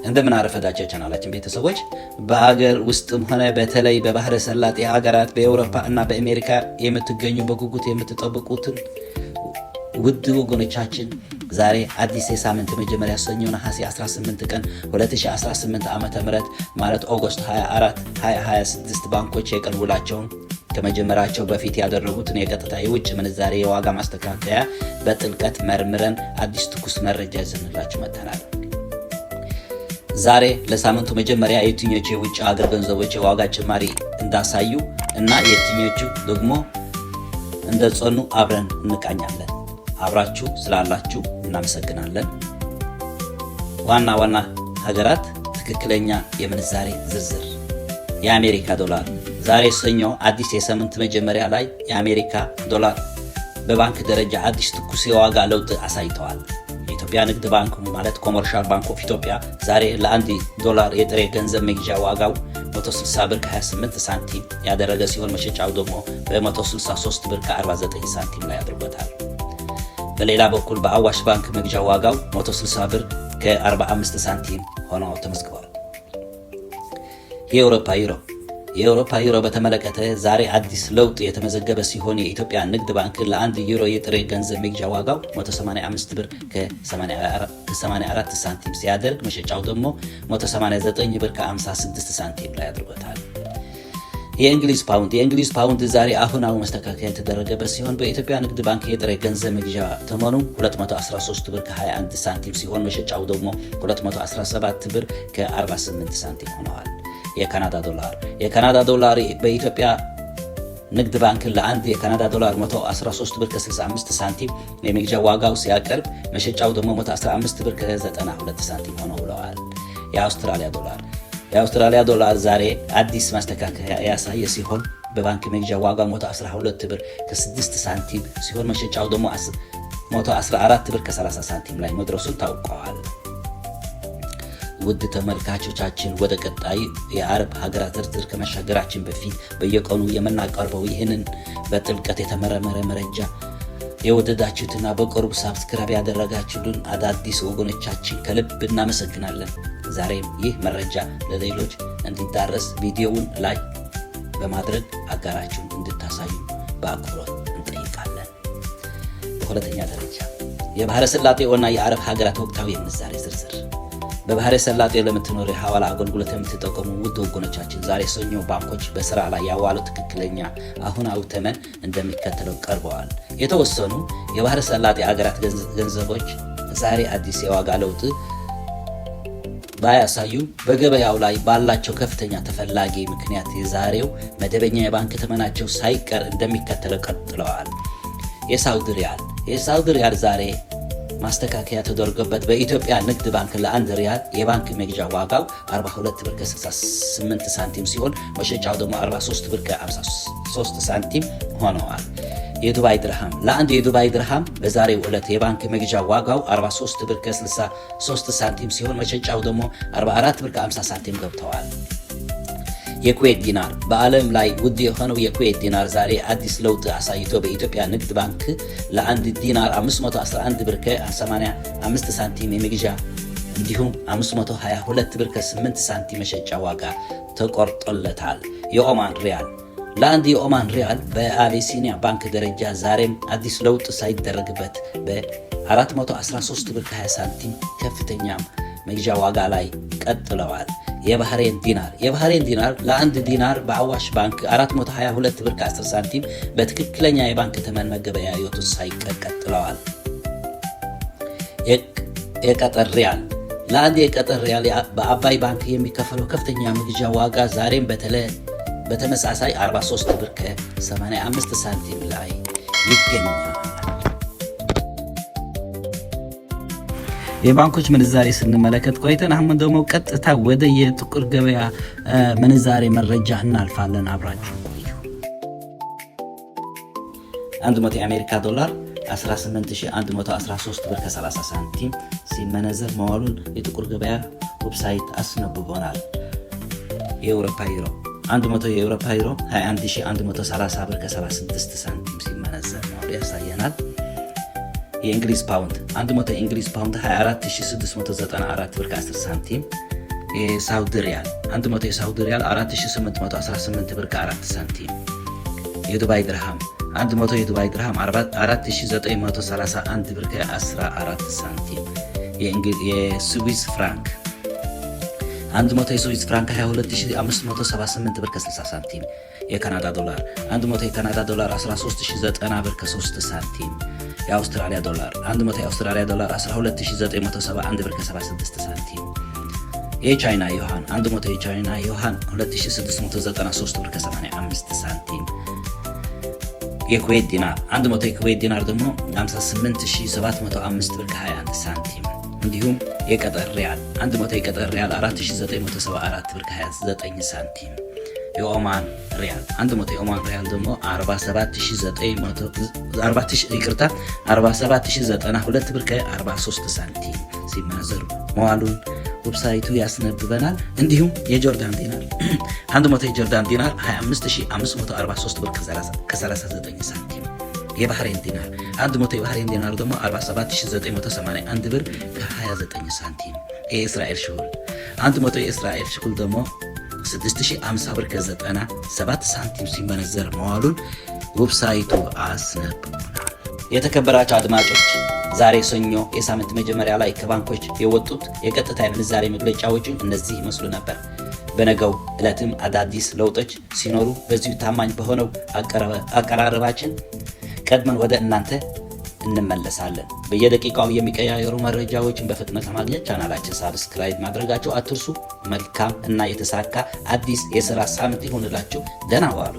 እንደምን አረፈዳችሁ ቻናላችን ቤተሰቦች። በአገር ውስጥም ሆነ በተለይ በባህረ ሰላጤ ሀገራት በአውሮፓ እና በአሜሪካ የምትገኙ በጉጉት የምትጠብቁትን ውድ ወገኖቻችን ዛሬ አዲስ የሳምንት መጀመሪያ ሰኞ ነሐሴ 18 ቀን 2018 ዓ.ም ማለት ኦገስት 24 2026 ባንኮች የቀን ውላቸውን ከመጀመራቸው በፊት ያደረጉትን የቀጥታ የውጭ ምንዛሬ የዋጋ ማስተካከያ በጥልቀት መርምረን አዲስ ትኩስ መረጃ ይዘንላችሁ መጥተናል። ዛሬ ለሳምንቱ መጀመሪያ የትኞቹ የውጭ ሀገር ገንዘቦች የዋጋ ጭማሪ እንዳሳዩ እና የትኞቹ ደግሞ እንደጸኑ አብረን እንቃኛለን። አብራችሁ ስላላችሁ እናመሰግናለን። ዋና ዋና ሀገራት ትክክለኛ የምንዛሬ ዝርዝር። የአሜሪካ ዶላር ዛሬ ሰኞ አዲስ የሳምንት መጀመሪያ ላይ የአሜሪካ ዶላር በባንክ ደረጃ አዲስ ትኩስ የዋጋ ለውጥ አሳይተዋል። የኢትዮጵያ ንግድ ባንክ ማለት ኮመርሻል ባንክ ኦፍ ኢትዮጵያ ዛሬ ለ1 ዶላር የጥሬ ገንዘብ መግዣ ዋጋው 160 ብር ከ28 ሳንቲም ያደረገ ሲሆን መሸጫው ደግሞ በ163 ብር ከ49 ሳንቲም ላይ አድርጎታል። በሌላ በኩል በአዋሽ ባንክ መግዣ ዋጋው 160 ብር ከ45 ሳንቲም ሆኖ ተመዝግቧል። የአውሮፓ ዩሮ በተመለከተ ዛሬ አዲስ ለውጥ የተመዘገበ ሲሆን የኢትዮጵያ ንግድ ባንክ ለ1 ዩሮ የጥሬ ገንዘብ መግዣ ዋጋው 185 ብር ከ84 ሳንቲም ሲያደርግ መሸጫው ደግሞ 189 ብር ከ56 ሳንቲም ላይ አድርጎታል። የእንግሊዝ ፓውንድ ዛሬ አሁናዊ ማስተካከያ የተደረገበት ሲሆን በኢትዮጵያ ንግድ ባንክ የጥሬ ገንዘብ መግዣ ተመኑ 213 ብር ከ21 ሳንቲም ሲሆን መሸጫው ደግሞ 217 ብር ከ48 ሳንቲም ሆነዋል። የካናዳ ዶላር በኢትዮጵያ ንግድ ባንክ ለአንድ የካናዳ ዶላር 113 ብር ከ65 ሳንቲም የመግዣ ዋጋው ሲያቀርብ መሸጫው ደግሞ 115 ብር ከ92 ሳንቲም ሆኖ ውለዋል። የአውስትራሊያ ዶላር ዛሬ አዲስ ማስተካከያ ያሳየ ሲሆን በባንክ መግዣ ዋጋ 112 ብር ከ6 ሳንቲም ሲሆን መሸጫው ደግሞ 114 ብር ከ30 ሳንቲም ላይ መድረሱን ታውቀዋል። ውድ ተመልካቾቻችን ወደ ቀጣይ የአረብ ሀገራት ዝርዝር ከመሻገራችን በፊት በየቀኑ የምናቀርበው ይህንን በጥልቀት የተመረመረ መረጃ የወደዳችሁትና በቅርቡ ሳብስክራይብ ያደረጋችሁልን አዳዲስ ወገኖቻችን ከልብ እናመሰግናለን። ዛሬም ይህ መረጃ ለሌሎች እንዲዳረስ ቪዲዮውን ላይክ በማድረግ አጋራችሁን እንድታሳዩ በአክብሮት እንጠይቃለን። በሁለተኛ ደረጃ የባህረ ሰላጤውና የአረብ ሀገራት ወቅታዊ የምንዛሬ ዝርዝር። በባህረ ሰላጤ ለምትኖሩ የሐዋላ አገልግሎት የምትጠቀሙ ውድ ወገኖቻችን ዛሬ ሰኞ ባንኮች በስራ ላይ ያዋሉ ትክክለኛ አሁናዊ ተመን እንደሚከተለው ቀርበዋል። የተወሰኑ የባህረ ሰላጤ ሀገራት ገንዘቦች ዛሬ አዲስ የዋጋ ለውጥ ባያሳዩም በገበያው ላይ ባላቸው ከፍተኛ ተፈላጊ ምክንያት የዛሬው መደበኛ የባንክ ተመናቸው ሳይቀር እንደሚከተለው ቀጥለዋል። የሳውዲ ሪያል ዛሬ ማስተካከያ ተደርጎበት በኢትዮጵያ ንግድ ባንክ ለአንድ ሪያል የባንክ መግዣ ዋጋው 42 ብር ከ68 ሳንቲም ሲሆን መሸጫው ደግሞ 43 ብር ከ53 ሳንቲም ሆነዋል። የዱባይ ድርሃም ለአንድ የዱባይ ድርሃም በዛሬው ዕለት የባንክ መግዣ ዋጋው 43 ብር ከ63 ሳንቲም ሲሆን መሸጫው ደግሞ 44 ብር ከ50 ሳንቲም ገብተዋል። የኩዌት ዲናር በዓለም ላይ ውድ የሆነው የኩዌት ዲናር ዛሬ አዲስ ለውጥ አሳይቶ በኢትዮጵያ ንግድ ባንክ ለአንድ ዲናር 511 ብር ከ85 ሳንቲም የመግዣ እንዲሁም 522 ብር ከ8 ሳንቲም መሸጫ ዋጋ ተቆርጦለታል። የኦማን ሪያል ለአንድ የኦማን ሪያል በአቢሲኒያ ባንክ ደረጃ ዛሬም አዲስ ለውጥ ሳይደረግበት በ413 ብር ከ20 ሳንቲም ከፍተኛ መግዣ ዋጋ ላይ ቀጥለዋል። የባህሬን ዲናር ለአንድ ዲናር በአዋሽ ባንክ 422 ብር ከ10 ሳንቲም በትክክለኛ የባንክ ተመን መገበያየቱ ሳይቀር ቀጥለዋል። የቀጠር ሪያል ለአንድ የቀጠር ሪያል በአባይ ባንክ የሚከፈለው ከፍተኛ መግዣ ዋጋ ዛሬም በተመሳሳይ 43 ብር ከ85 ሳንቲም ላይ ይገኛል። የባንኮች ምንዛሬ ስንመለከት ቆይተን አሁን ደግሞ ቀጥታ ወደ የጥቁር ገበያ ምንዛሬ መረጃ እናልፋለን። አብራችሁ ቆዩ። 100 የአሜሪካ ዶላር 18113 ብር ከ30 ሳንቲም ሲመነዘር መዋሉን የጥቁር ገበያ ዌብሳይት አስነብቦናል። የአውሮፓ ዩሮ 100 የአውሮፓ ዩሮ 21130 ብር ከ76 ሳንቲም ሲመነዘር መዋሉ ያሳየናል። የእንግሊዝ ፓውንድ 100 የእንግሊዝ ፓውንድ 24694 ብር ከ10 ሳንቲም የሳውዲ ሪያል 100 የሳውዲ ሪያል 4818 ብር ከ4 ሳንቲም። የዱባይ ድርሃም 100 የዱባይ ድርሃም 4931 ብር ከ14 ሳንቲም። የስዊስ ፍራንክ 100 የስዊስ ፍራንክ 22578 ብር ከ60 ሳንቲም። የካናዳ ዶላር 100 የካናዳ ዶላር 13090 ብር ከ3 ሳንቲም። የአውስትራሊያ ዶላር 100 የአውስትራሊያ ዶላር 12971 ብር ከ76 ሳንቲም። የቻይና ዩሃን 100 የቻይና ዩሃን 2693 ብር ከ85 ሳንቲም። የኩዌት ዲናር 100 የኩዌት ዲናር ደግሞ 58705 ብር ከ21 ሳንቲም። እንዲሁም የቀጠር ሪያል 100 የቀጠር ሪያል 4974 ብር ከ29 ሳንቲም። የኦማን ሪያል 100 የኦማን ሪያል ደግሞ 47092 ብር ከ43 ሳንቲም ሲመነዘሩ መዋሉን ዌብሳይቱ ያስነብበናል። እንዲሁም የጆርዳን ዲናር 100 የጆርዳን ዲናር 25543 ብር ከ39 ሳንቲም። የባህሬን ዲናር 100 የባህሬን ዲናር ደግሞ 47981 ብር ከ29 ሳንቲም። የእስራኤል ሽሁል 100 የእስራኤል ሽሁል ደግሞ 6050 ብር ከ97 ሳንቲም ሲመነዘር መዋሉን ዌብሳይቱ አስነብበናል። የተከበራቸው አድማጮች ዛሬ ሰኞ የሳምንት መጀመሪያ ላይ ከባንኮች የወጡት የቀጥታ የምንዛሬ መግለጫዎች እነዚህ ይመስሉ ነበር። በነገው ዕለትም አዳዲስ ለውጦች ሲኖሩ በዚሁ ታማኝ በሆነው አቀራረባችን ቀድመን ወደ እናንተ እንመለሳለን። በየደቂቃው የሚቀያየሩ መረጃዎችን በፍጥነት ለማግኘት ቻናላችን ሳብስክራይብ ማድረጋቸው አትርሱ። መልካም እና የተሳካ አዲስ የሥራ ሳምንት ይሁንላችሁ። ደህና ዋሉ።